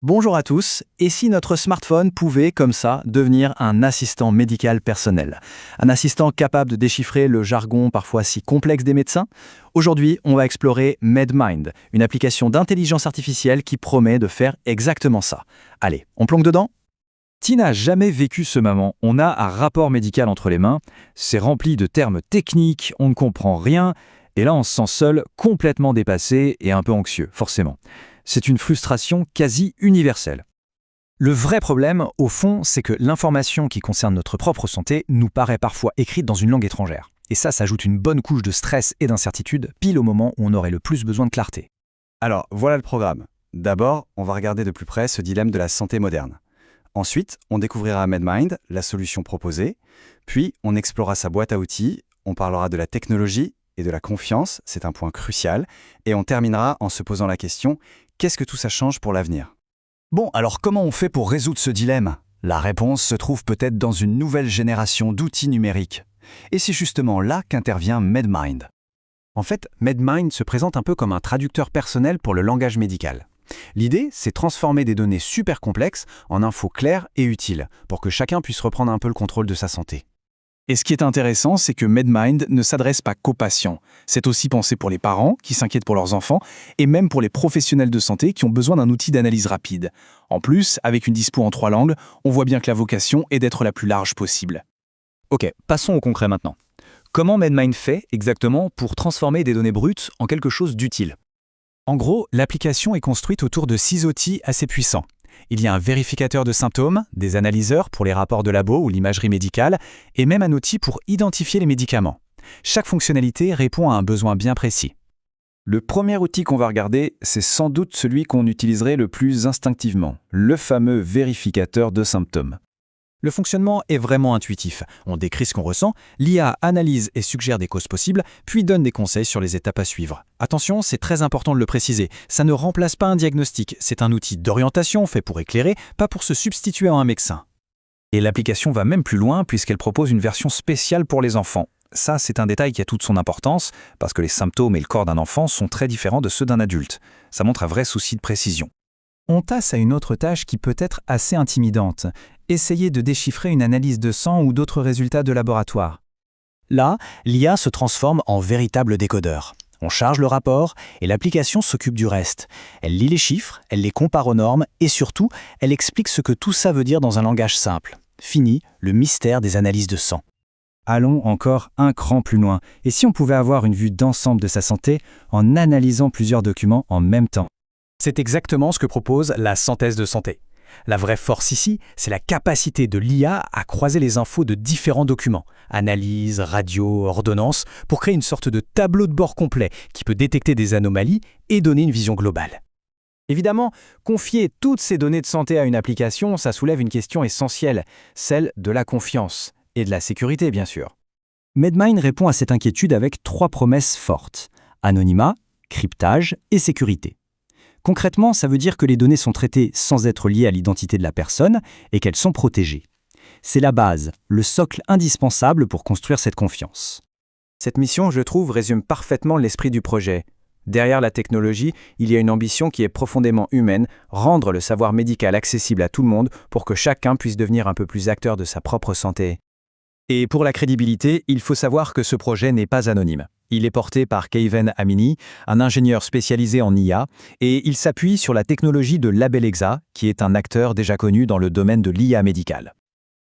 Bonjour à tous, et si notre smartphone pouvait, comme ça, devenir un assistant médical personnel? Un assistant capable de déchiffrer le jargon parfois si complexe des médecins? Aujourd'hui, on va explorer MedMind, une application d'intelligence artificielle qui promet de faire exactement ça. Allez, on plonge dedans? Qui n'a jamais vécu ce moment? On a un rapport médical entre les mains, c'est rempli de termes techniques, on ne comprend rien, et là on se sent seul, complètement dépassé et un peu anxieux, forcément. C'est une frustration quasi universelle. Le vrai problème, au fond, c'est que l'information qui concerne notre propre santé nous paraît parfois écrite dans une langue étrangère. Et ça ajoute une bonne couche de stress et d'incertitude, pile au moment où on aurait le plus besoin de clarté. Alors, voilà le programme. D'abord, on va regarder de plus près ce dilemme de la santé moderne. Ensuite, on découvrira MedMind, la solution proposée. Puis, on explorera sa boîte à outils, on parlera de la technologie et de la confiance, c'est un point crucial. Et on terminera en se posant la question, qu'est-ce que tout ça change pour l'avenir? Bon, alors comment on fait pour résoudre ce dilemme? La réponse se trouve peut-être dans une nouvelle génération d'outils numériques. Et c'est justement là qu'intervient MedMind. En fait, MedMind se présente un peu comme un traducteur personnel pour le langage médical. L'idée, c'est transformer des données super complexes en infos claires et utiles, pour que chacun puisse reprendre un peu le contrôle de sa santé. Et ce qui est intéressant, c'est que MedMind ne s'adresse pas qu'aux patients. C'est aussi pensé pour les parents qui s'inquiètent pour leurs enfants et même pour les professionnels de santé qui ont besoin d'un outil d'analyse rapide. En plus, avec une dispo en 3 langues, on voit bien que la vocation est d'être la plus large possible. Ok, passons au concret maintenant. Comment MedMind fait exactement pour transformer des données brutes en quelque chose d'utile? En gros, l'application est construite autour de 6 outils assez puissants. Il y a un vérificateur de symptômes, des analyseurs pour les rapports de labo ou l'imagerie médicale, et même un outil pour identifier les médicaments. Chaque fonctionnalité répond à un besoin bien précis. Le premier outil qu'on va regarder, c'est sans doute celui qu'on utiliserait le plus instinctivement, le fameux vérificateur de symptômes. Le fonctionnement est vraiment intuitif. On décrit ce qu'on ressent, l'IA analyse et suggère des causes possibles, puis donne des conseils sur les étapes à suivre. Attention, c'est très important de le préciser, ça ne remplace pas un diagnostic, c'est un outil d'orientation fait pour éclairer, pas pour se substituer à un médecin. Et l'application va même plus loin puisqu'elle propose une version spéciale pour les enfants. Ça, c'est un détail qui a toute son importance, parce que les symptômes et le corps d'un enfant sont très différents de ceux d'un adulte. Ça montre un vrai souci de précision. On passe à une autre tâche qui peut être assez intimidante. Essayer de déchiffrer une analyse de sang ou d'autres résultats de laboratoire. Là, l'IA se transforme en véritable décodeur. On charge le rapport et l'application s'occupe du reste. Elle lit les chiffres, elle les compare aux normes et surtout, elle explique ce que tout ça veut dire dans un langage simple. Fini le mystère des analyses de sang. Allons encore un cran plus loin. Et si on pouvait avoir une vue d'ensemble de sa santé en analysant plusieurs documents en même temps? C'est exactement ce que propose la synthèse de santé. La vraie force ici, c'est la capacité de l'IA à croiser les infos de différents documents, analyses, radios, ordonnances, pour créer une sorte de tableau de bord complet qui peut détecter des anomalies et donner une vision globale. Évidemment, confier toutes ces données de santé à une application, ça soulève une question essentielle, celle de la confiance et de la sécurité, bien sûr. MedMind répond à cette inquiétude avec 3 promesses fortes: anonymat, cryptage et sécurité. Concrètement, ça veut dire que les données sont traitées sans être liées à l'identité de la personne et qu'elles sont protégées. C'est la base, le socle indispensable pour construire cette confiance. Cette mission, je trouve, résume parfaitement l'esprit du projet. Derrière la technologie, il y a une ambition qui est profondément humaine, rendre le savoir médical accessible à tout le monde pour que chacun puisse devenir un peu plus acteur de sa propre santé. Et pour la crédibilité, il faut savoir que ce projet n'est pas anonyme. Il est porté par Keivan Amini, un ingénieur spécialisé en IA, et il s'appuie sur la technologie de Labellexa, qui est un acteur déjà connu dans le domaine de l'IA médicale.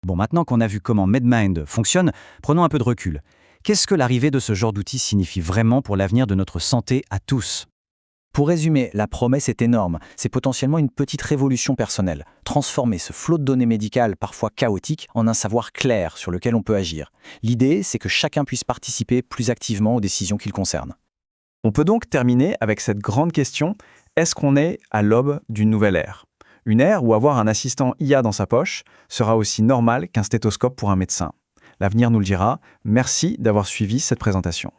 Bon, maintenant qu'on a vu comment MedMind fonctionne, prenons un peu de recul. Qu'est-ce que l'arrivée de ce genre d'outil signifie vraiment pour l'avenir de notre santé à tous? Pour résumer, la promesse est énorme. C'est potentiellement une petite révolution personnelle. Transformer ce flot de données médicales parfois chaotique en un savoir clair sur lequel on peut agir. L'idée, c'est que chacun puisse participer plus activement aux décisions qui le concernent. On peut donc terminer avec cette grande question, est-ce qu'on est à l'aube d'une nouvelle ère? Une ère où avoir un assistant IA dans sa poche sera aussi normal qu'un stéthoscope pour un médecin. L'avenir nous le dira. Merci d'avoir suivi cette présentation.